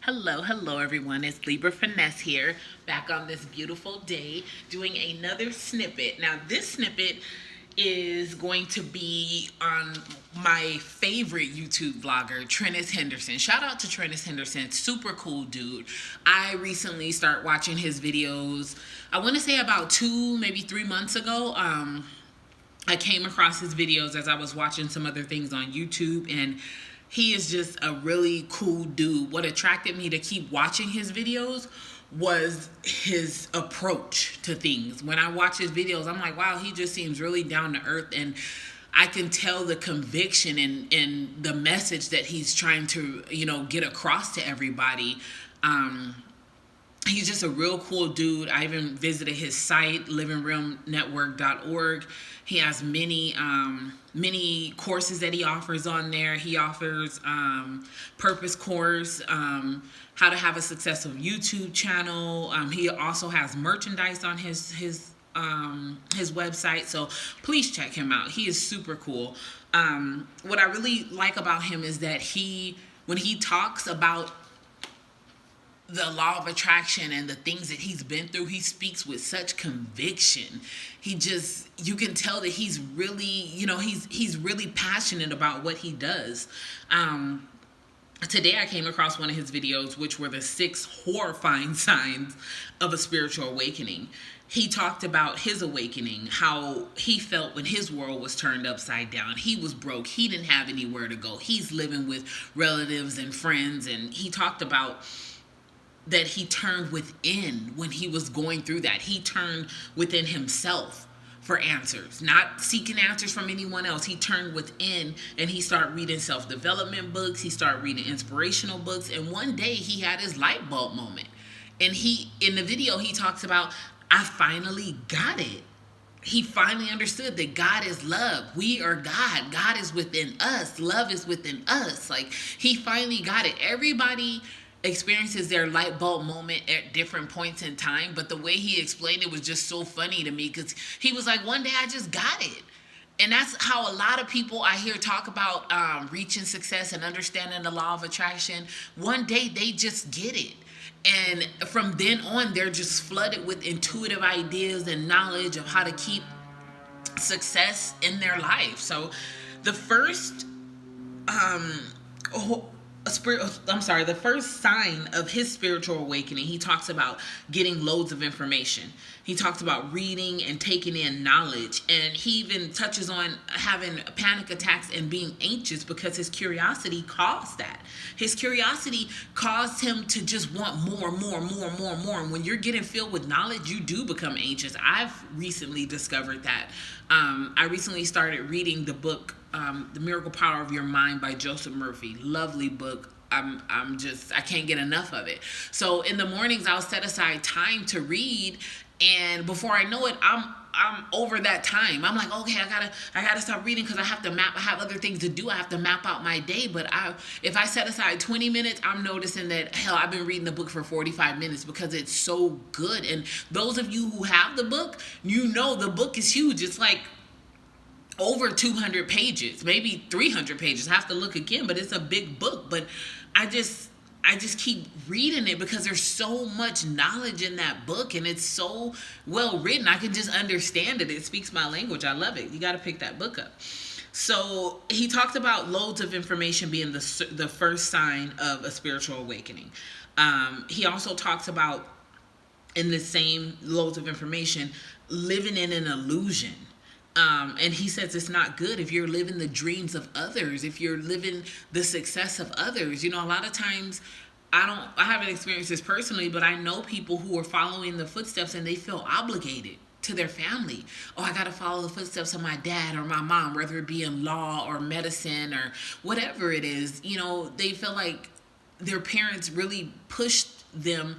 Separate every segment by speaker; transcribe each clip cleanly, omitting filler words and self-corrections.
Speaker 1: Hello everyone. It's Libra Finesse here, back on this beautiful day, doing another snippet. Now, this snippet is going to be on my favorite YouTube vlogger, Trenius Henderson. Shout out to Trenius Henderson, super cool dude. I recently started watching his videos, I want to say about 2, maybe 3 months ago. I came across his videos as I was watching some other things on YouTube, and he is just a really cool dude. What attracted me to keep watching his videos was his approach to things. When I watch his videos, I'm like, wow, he just seems really down to earth, and I can tell the conviction and the message that he's trying to, get across to everybody. He's just a real cool dude. I even visited his site, livingrealnetwork.org. He has many courses that he offers on there. He offers purpose course, how to have a successful YouTube channel. He also has merchandise on his website, so please check him out. He is super cool. What I really like about him is that when he talks about the law of attraction and the things that he's been through, he speaks with such conviction. You can tell that he's really, he's really passionate about what he does. Today I came across one of his videos, which were the 6 horrifying signs of a spiritual awakening. He talked about his awakening, how he felt when his world was turned upside down. He was broke. He didn't have anywhere to go. He's living with relatives and friends, and he talked about that he turned within when he was going through that. He turned within himself for answers, not seeking answers from anyone else. He turned within and he started reading self-development books. He started reading inspirational books. And one day he had his light bulb moment. And in the video, he talks about, I finally got it. He finally understood that God is love. We are God. God is within us. Love is within us. Like, he finally got it. Everybody experiences their light bulb moment at different points in time, but the way he explained it was just so funny to me, because he was like, one day I just got it. And that's how a lot of people I hear talk about reaching success and understanding the law of attraction. One day they just get it, and from then on they're just flooded with intuitive ideas and knowledge of how to keep success in their life. So the first the first sign of his spiritual awakening, he talks about getting loads of information. He talks about reading and taking in knowledge. And he even touches on having panic attacks and being anxious because his curiosity caused that. His curiosity caused him to just want more. And when you're getting filled with knowledge, you do become anxious. I've recently discovered that. I recently started reading the book, The Miracle Power of Your Mind by Joseph Murphy. Lovely book. I can't get enough of it. So in the mornings I'll set aside time to read, and before I know it, I'm over that time. I'm like, okay, I gotta stop reading because I have other things to do. I have to map out my day. But if I set aside 20 minutes, I'm noticing that, hell, I've been reading the book for 45 minutes because it's so good. And those of you who have the book, the book is huge. It's like over 200 pages, maybe 300 pages. I have to look again, but it's a big book. But I just keep reading it because there's so much knowledge in that book, and it's so well written. I can just understand it. It speaks my language. I love it. You got to pick that book up. So he talked about loads of information being the first sign of a spiritual awakening. He also talks about, in the same loads of information, living in an illusion. And he says it's not good if you're living the dreams of others, if you're living the success of others. A lot of times, I haven't experienced this personally, but I know people who are following the footsteps and they feel obligated to their family. Oh, I got to follow the footsteps of my dad or my mom, whether it be in law or medicine or whatever it is. They feel like their parents really pushed them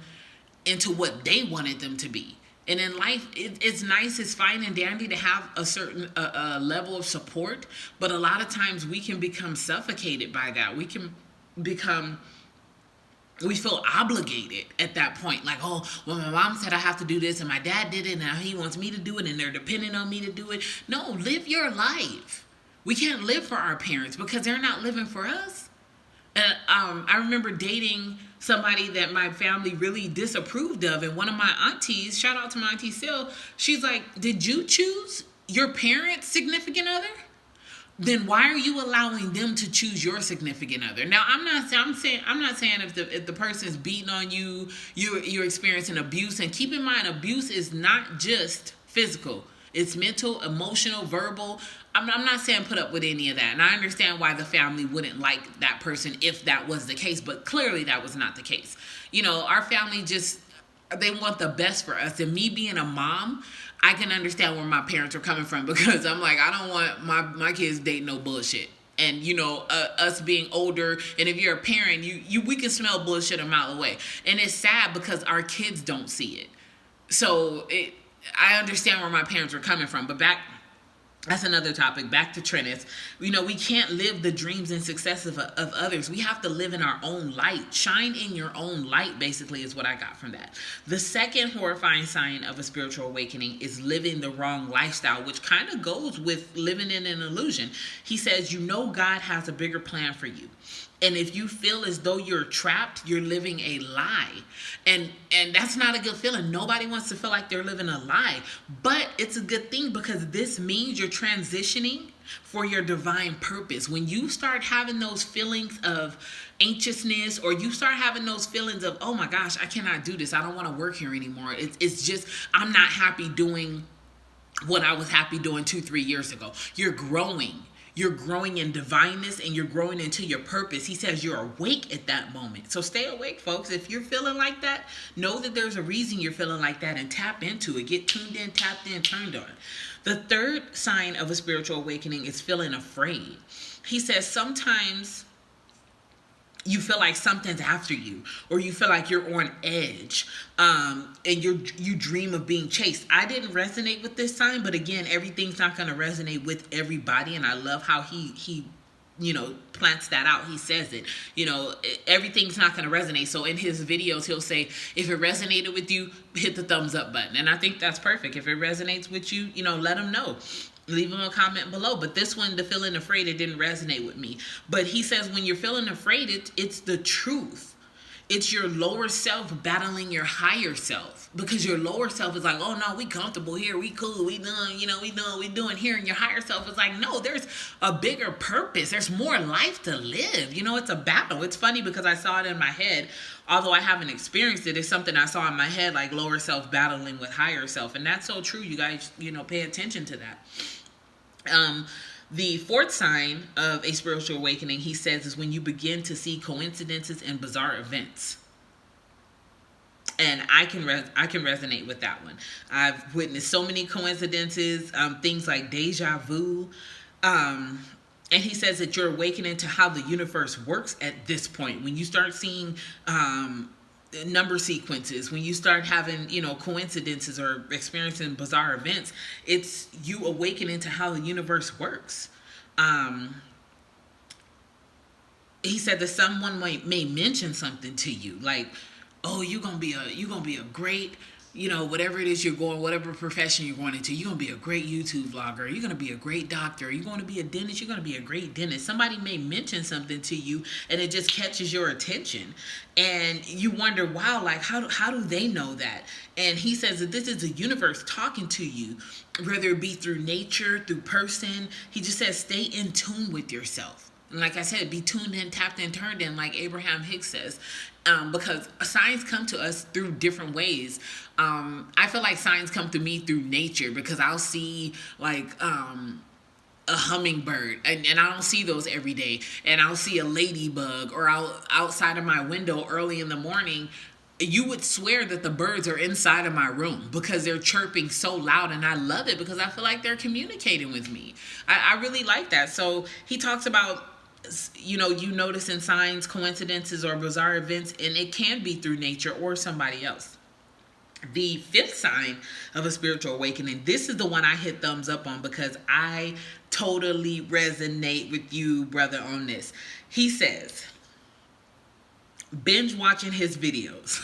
Speaker 1: into what they wanted them to be. And in life, it's nice, it's fine and dandy to have a certain level of support, but a lot of times we can become suffocated by that. We feel obligated at that point. Like, oh, well, my mom said I have to do this, and my dad did it, and now he wants me to do it, and they're depending on me to do it. No, live your life. We can't live for our parents because they're not living for us. And I remember dating somebody that my family really disapproved of. And one of my aunties, shout out to my auntie Sil, she's like, did you choose your parents' significant other? Then why are you allowing them to choose your significant other? Now, I'm not saying if the person's beating on you, you're experiencing abuse. And keep in mind, abuse is not just physical. It's mental, emotional, verbal. I'm not saying put up with any of that. And I understand why the family wouldn't like that person if that was the case. But clearly that was not the case. You know, our family just, they want the best for us. And me being a mom, I can understand where my parents are coming from, because I'm like, I don't want my kids dating no bullshit. And, you know, us being older, and if you're a parent, we can smell bullshit a mile away. And it's sad because our kids don't see it. So I understand where my parents were coming from. But that's another topic. Back to Trenius. You know, we can't live the dreams and successes of others. We have to live in our own light. Shine in your own light, basically, is what I got from that. The second horrifying sign of a spiritual awakening is living the wrong lifestyle, which kind of goes with living in an illusion. He says, you know, God has a bigger plan for you. And if you feel as though you're trapped, you're living a lie. And that's not a good feeling. Nobody wants to feel like they're living a lie. But it's a good thing, because this means you're transitioning for your divine purpose. When you start having those feelings of anxiousness, or you start having those feelings of, oh my gosh, I cannot do this, I don't want to work here anymore. It's just, I'm not happy doing what I was happy doing 2-3 years ago. You're growing. You're growing in divineness, and you're growing into your purpose. He says you're awake at that moment. So stay awake, folks. If you're feeling like that, know that there's a reason you're feeling like that, and tap into it. Get tuned in, tapped in, turned on. The third sign of a spiritual awakening is feeling afraid. He says sometimes you feel like something's after you, or you feel like you're on edge, and you dream of being chased. I didn't resonate with this sign, but again, everything's not going to resonate with everybody, and I love how he you know, plants that out. He says it, you know, everything's not going to resonate. So in his videos, he'll say, if it resonated with you, hit the thumbs up button. And I think that's perfect. If it resonates with you, you know, let him know. Leave him a comment below. But this one, the feeling afraid, it didn't resonate with me. But he says when you're feeling afraid, it's the truth. It's your lower self battling your higher self, because your lower self is like, oh no, we comfortable here, we cool, we done, you know, we doing what we doing here. And your higher self is like, no, there's a bigger purpose. There's more life to live. You know, it's a battle. It's funny because I saw it in my head. Although I haven't experienced it, it's something I saw in my head, like lower self battling with higher self. And that's so true. You guys, you know, pay attention to that. The fourth sign of a spiritual awakening, he says, is when you begin to see coincidences and bizarre events. And I can resonate with that one. I've witnessed so many coincidences, things like deja vu. And he says that you're awakening to how the universe works at this point. When you start seeing number sequences, when you start having, you know, coincidences or experiencing bizarre events, it's you awakening to how the universe works. He said that someone may mention something to you, like, oh, you're gonna be a great, you know, whatever it is you're going, whatever profession you're going into, you're going to be a great YouTube vlogger. You're going to be a great doctor. You're going to be a dentist. You're going to be a great dentist. Somebody may mention something to you and it just catches your attention. And you wonder, wow, like, how do they know that? And he says that this is the universe talking to you, whether it be through nature, through person. He just says, stay in tune with yourself. And like I said, be tuned in, tapped in, turned in, like Abraham Hicks says. Because signs come to us through different ways. I feel like signs come to me through nature, because I'll see like a hummingbird, and I don't see those every day. And I'll see a ladybug, or outside of my window early in the morning. You would swear that the birds are inside of my room because they're chirping so loud, and I love it because I feel like they're communicating with me. I really like that. So he talks about, you know, you noticing signs, coincidences, or bizarre events, and it can be through nature or somebody else. The fifth sign of a spiritual awakening, this is the one I hit thumbs up on because I totally resonate with you, brother, on this. He says, binge watching his videos.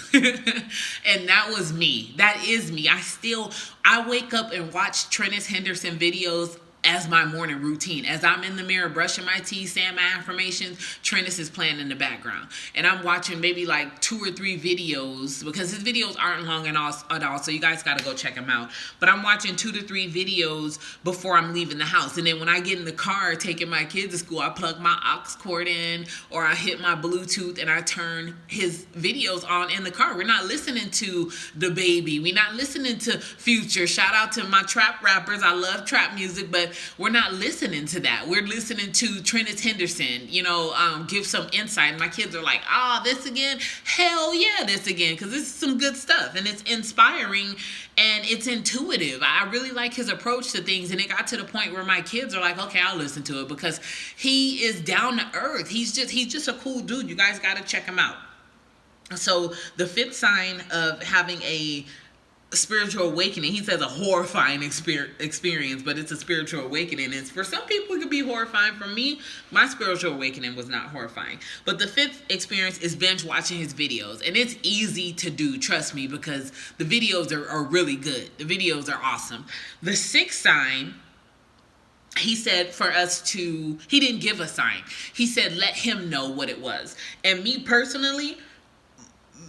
Speaker 1: And that was me. That is me. I wake up and watch Trenius Henderson videos as my morning routine. As I'm in the mirror brushing my teeth, saying my affirmations, Trenius is playing in the background. And I'm watching maybe like 2 or 3 videos, because his videos aren't long at all, so you guys got to go check him out. But I'm watching 2 to 3 videos before I'm leaving the house. And then when I get in the car taking my kids to school, I plug my aux cord in, or I hit my Bluetooth and I turn his videos on in the car. We're not listening to the baby. We're not listening to Future. Shout out to my trap rappers. I love trap music, but we're not listening to that. We're listening to Trenius Henderson, give some insight. And my kids are like, this again? Hell yeah, this again, because this is some good stuff, and it's inspiring, and it's intuitive. I really like his approach to things, and it got to the point where my kids are like, okay, I'll listen to it, because he is down to earth. He's just a cool dude. You guys got to check him out. So the 5th sign of having a spiritual awakening, he says a horrifying experience, but it's a spiritual awakening. It's, for some people, it could be horrifying. For me, my spiritual awakening was not horrifying. But the 5th experience is binge watching his videos, and it's easy to do, trust me, because the videos are really good. The videos are awesome. The 6th sign, he said he didn't give a sign. He said let him know what it was. And me personally,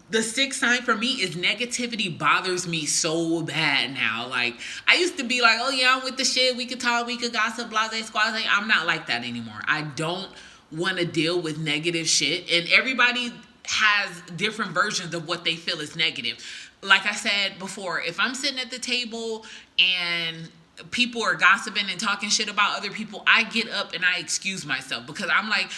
Speaker 1: the 6th sign for me is negativity bothers me so bad now. Like, I used to be like, oh yeah, I'm with the shit. We could talk, we could gossip, blase, squaze. I'm not like that anymore. I don't want to deal with negative shit. And everybody has different versions of what they feel is negative. Like I said before, if I'm sitting at the table and people are gossiping and talking shit about other people, I get up and I excuse myself, because I'm like,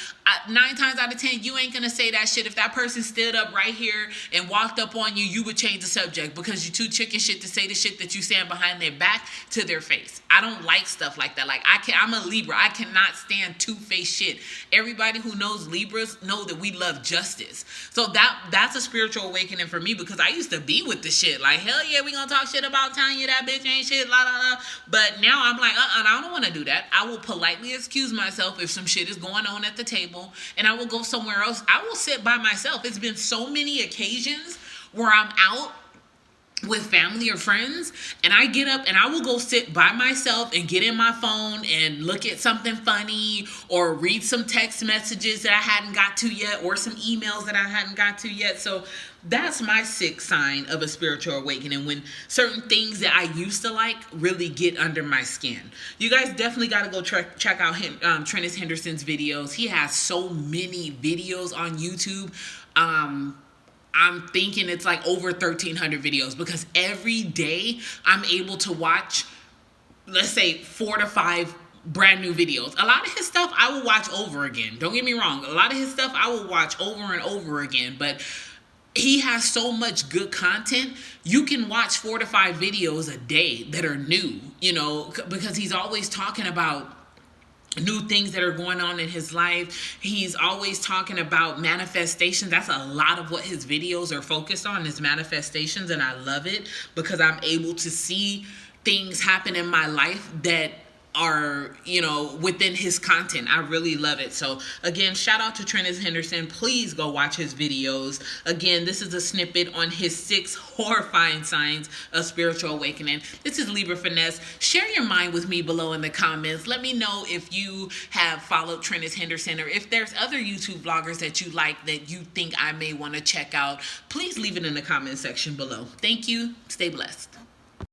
Speaker 1: 9 times out of 10, you ain't gonna say that shit. If that person stood up right here and walked up on you, you would change the subject, because you're too chicken shit to say the shit that you saying behind their back to their face. I don't like stuff like that. Like, I'm a Libra. I cannot stand two-faced shit. Everybody who knows Libras know that we love justice. So that's a spiritual awakening for me, because I used to be with the shit. Like, hell yeah, we gonna talk shit about Tanya, that bitch ain't shit, la la la. But now I'm like, I don't want to do that. I will politely excuse myself if some shit is going on at the table, and I will go somewhere else. I will sit by myself. It's been so many occasions where I'm out with family or friends, and I get up and I will go sit by myself and get in my phone and look at something funny, or read some text messages that I hadn't got to yet, or some emails that I hadn't got to yet. So that's my 6th sign of a spiritual awakening, when certain things that I used to like really get under my skin. You guys definitely got to go check out Trenius Henderson's videos. He has so many videos on YouTube. I'm thinking it's like over 1,300 videos, because every day I'm able to watch, let's say, 4 to 5 brand new videos. A lot of his stuff I will watch over again. Don't get me wrong. A lot of his stuff I will watch over and over again, but he has so much good content. You can watch 4 to 5 videos a day that are new, because he's always talking about new things that are going on in his life. He's always talking about manifestations. That's a lot of what his videos are focused on, is manifestations, and I love it, because I'm able to see things happen in my life that are, within his content. I really love it. So again, shout out to Trenius Henderson. Please go watch his videos. Again, this is a snippet on his 6 horrifying signs of spiritual awakening. This is Libra Finesse. Share your mind with me below in the comments. Let me know if you have followed Trenius Henderson, or if there's other YouTube vloggers that you like that you think I may want to check out. Please leave it in the comment section below. Thank you. Stay blessed.